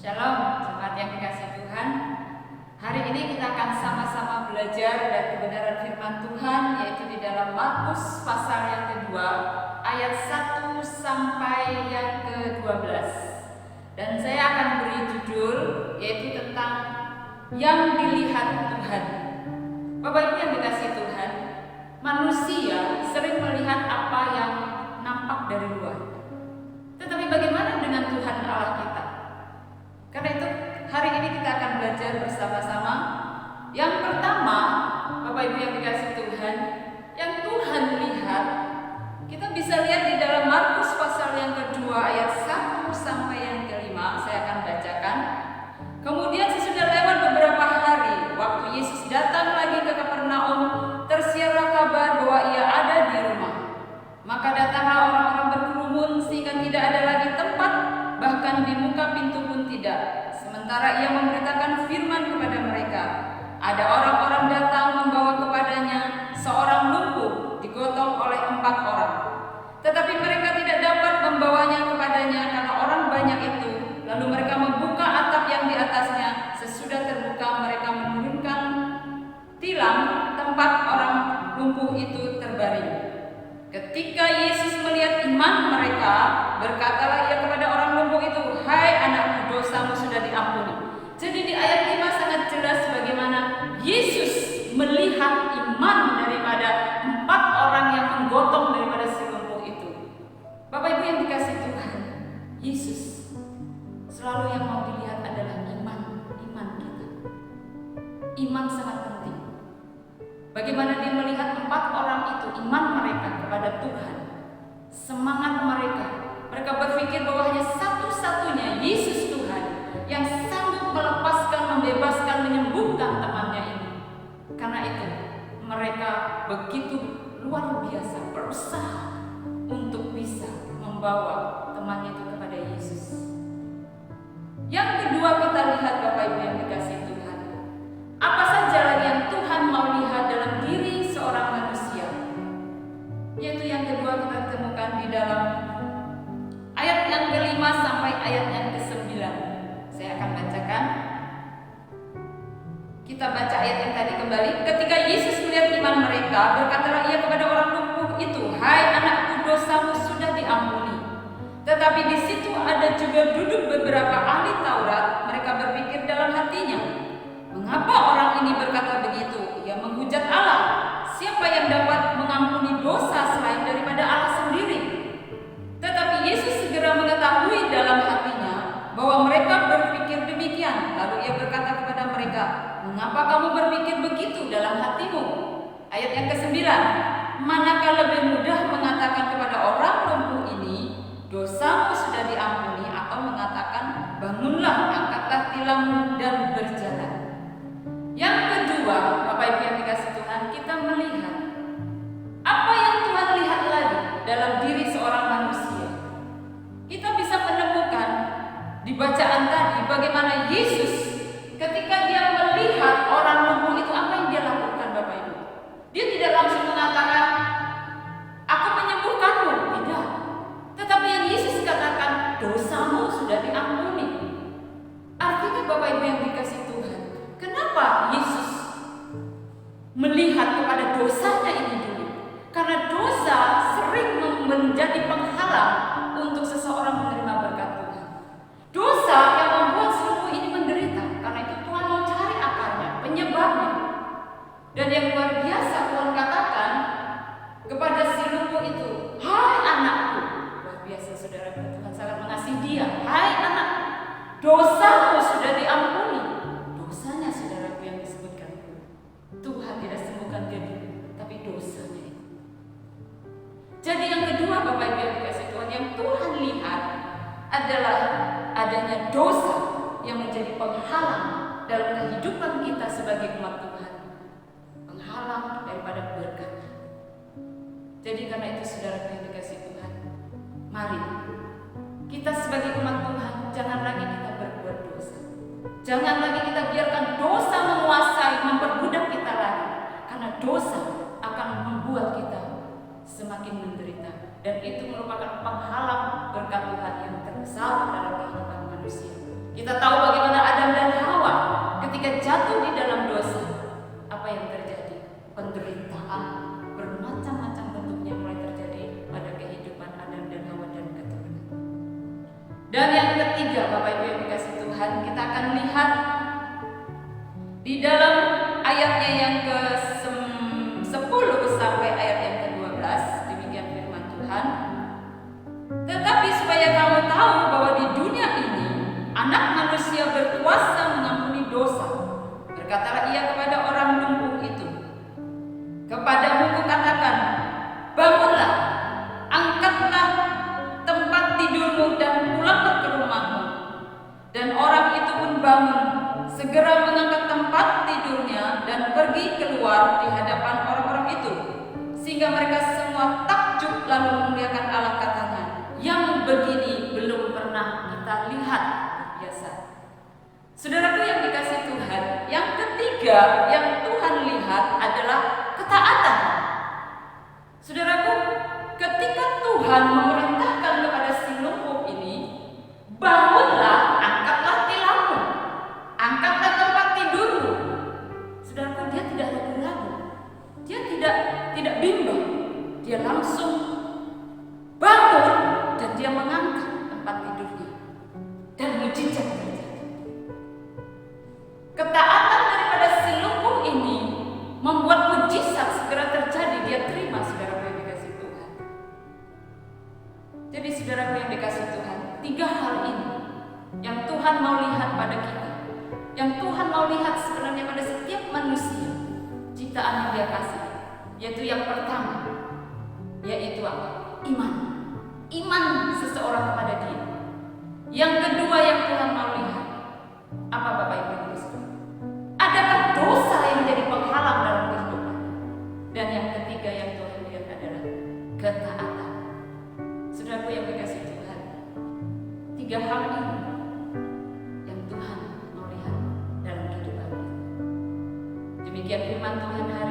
Shalom, jemaat yang dikasih Tuhan. Hari ini kita akan sama-sama belajar dari kebenaran firman Tuhan, yaitu di dalam Markus pasal yang kedua, ayat 1 sampai yang ke-12. Dan saya akan beri judul, yaitu tentang yang dilihat Tuhan. Bapak Ibu yang dikasih Tuhan, manusia sering melihat apa yang nampak dari luar. Tetapi bagaimana dengan Tuhan Allah kita? Karena itu hari ini kita akan belajar bersama-sama. Yang pertama, Bapak Ibu yang dikasih Tuhan, yang Tuhan lihat, kita bisa lihat di dalam Markus pasal yang kedua ayat 1 sampai yang kelima. Saya akan bacakan. Kemudian sesudah lewat beberapa hari, waktu Yesus datang lagi ke Kapernaum, tersiarlah kabar bahwa ia ada di rumah. Maka datanglah orang-orang berkerumun sehingga tidak ada lagi tempat, bahkan di muka pintu pun tidak. Sementara ia memberitakan firman kepada mereka, ada orang-orang datang membawa kepadanya seorang lumpuh digotong oleh 4 orang. Tetapi mereka tidak dapat membawanya kepadanya karena orang banyak itu. Lalu mereka membuka atap yang di atasnya. Sesudah terbuka, mereka menurunkan tilam tempat orang lumpuh itu terbaring. Ketika Yesus melihat iman mereka, berkatalah ia kepada orang lumpuh itu, "Hai anakku, dosamu sudah diampuni." Jadi di ayat 5 sangat jelas bagaimana Yesus melihat iman daripada 4 orang yang menggotong daripada si lumpuh itu. Bapak Ibu yang dikasih Tuhan, Yesus selalu yang mau dilihat adalah iman kita. Iman sangat penting. Bagaimana dia melihat 4 orang itu, iman mereka kepada Tuhan, semangat mereka. Mereka berpikir bahwa hanya satu-satunya Yesus Tuhan yang sanggup melepaskan, membebaskan, menyembuhkan temannya ini. Karena itu mereka begitu luar biasa berusaha untuk bisa membawa temannya itu kepada Yesus. Yang kedua kita lihat Bapak Ibu yang dikasih Tuhan, apa saja lagi yang Tuhan mau lihat dalam diri seorang manusia? Yaitu yang kedua kita temukan di dalam ayat yang ke-5 sampai ayat yang ke-9. Saya akan bacakan. Kita baca ayat yang tadi kembali. Ketika Yesus melihat iman mereka, berkatalah ia kepada orang lumpuh itu, "Hai anakku, dosamu sudah diampuni." Tetapi di situ ada juga duduk beberapa ahli Taurat. Mereka berpikir dalam hatinya, "Mengapa orang ini berkata begitu? Ia menghujat Allah. Siapa yang dapat mengampuni dosa selain daripada Allah sendiri?" Tetapi Yesus segera mengetahui dalam hatinya bahwa mereka berpikir demikian. Lalu ia berkata kepada mereka, "Mengapa kamu berpikir begitu dalam hatimu?" Ayat yang ke-9, "Manakah lebih mudah mengatakan kepada orang lumpuh ini, 'Dosamu sudah diampuni,' atau mengatakan, 'Bangunlah, angkatlah tilammu dan berjalan'?" Yang kedua, Bapak Ibu yang dikasih Tuhan, kita melihat apa yang Tuhan lihat lagi dalam diri seorang manusia. Kita bisa menemukan di bacaan tadi bagaimana Yesus ketika dia melihat orang lumpuh itu, apa yang dia lakukan Bapak Ibu? Dia tidak langsung mengatakan, "Aku menyembuhkanmu," tidak. Tetapi yang Yesus katakan, "Dosamu sudah diampuni." Artinya Bapak Ibu yang dikasih Tuhan, kenapa Yesus melihat kepada dosanya ini dulu? Karena dosa sering menjadi penghalang untuk seseorang menerima berkat Tuhan. Dosa yang membuat si lumpuh ini menderita. Karena itu Tuhan mau cari akarnya, penyebabnya. Dan yang luar biasa Tuhan katakan kepada si lumpuh itu, "Hai anakku." Luar biasa saudara, Tuhan sangat mengasihi dia. "Hai anak, dosamu sudah diampuni." Dosanya saudaraku yang disebutkan, Tuhan tidak sembuhkan dia dulu, tapi dosanya itu. Jadi yang kedua Bapak Ibu yang dikasih Tuhan, yang Tuhan lihat adalah adanya dosa yang menjadi penghalang dalam kehidupan kita sebagai umat Tuhan, penghalang daripada berkat. Jadi karena itu saudaraku yang dikasih Tuhan, mari kita sebagai umat Tuhan jangan lagi kita berbuat dosa. Jangan lagi kita biarkan dosa menguasai, memperbudak kita lagi. Karena dosa akan membuat kita semakin menderita. Dan itu merupakan penghalang berkat Tuhan yang terbesar dalam kehidupan manusia. Kita tahu bagaimana Adam dan Hawa ketika jatuh di dalam dosa. Apa yang terjadi? Penderitaan bermacam-macam bentuknya mulai terjadi pada kehidupan Adam dan Hawa dan keturunan. Dan yang ketiga, Bapak Ibu yang dikasihi Tuhan, kita akan lihat di dalam ayatnya yang ke-10 sampai ayat yang ke-12, demikian firman Tuhan. Tetapi supaya kamu tahu bahwa di dunia ini Anak Manusia berkuasa mengampuni dosa, berkatalah ia kepada orang lumpuh itu, kepadamu kukatakan, bangunlah, angkatlah tempat tidurmu dan pulanglah ke rumahmu. Dan orang itu pun bangun, segera mengangkat tempat tidurnya dan pergi keluar di hadapan orang-orang itu, sehingga mereka semua takjub lalu memuliakan Allah, katanya, yang begini belum pernah kita lihat. Biasa. Saudaraku yang dikasihi Tuhan, yang ketiga yang Tuhan lihat adalah ketaatan. Saudaraku, ketika Tuhan memerintahkan kepada si lumpuh ini, bangunlah, angkatlah tilammu, angkatlah tempat tidurmu. Saudaraku, dia tidak ragu-ragu, dia tidak bimbang, dia langsung bangun dan dia mengangkat tempat tidurnya, dan mujizat terjadi. Ketaatan daripada si lumpuh ini membuat mujizat segera terjadi. Dia terima, saudaraku yang dikasihi Tuhan. Jadi saudaraku yang dikasihi Tuhan, tiga hal ini yang Tuhan mau lihat pada kita, yang Tuhan mau lihat sebenarnya pada setiap manusia ciptaan yang Dia kasih, yaitu yang pertama, yaitu apa? Iman. Iman seseorang kepada Dia. Yang kedua yang Tuhan mau lihat, apa Bapak Ibu yang dikasihi? Adakah dosa yang menjadi penghalang dalam kehidupan? Dan yang ketiga yang Tuhan lihat adalah ketaatan. Saudaraku yang dikasihi Tuhan, tiga hal ini yang Tuhan mau lihat dalam kehidupan kita. Demikian firman Tuhan hari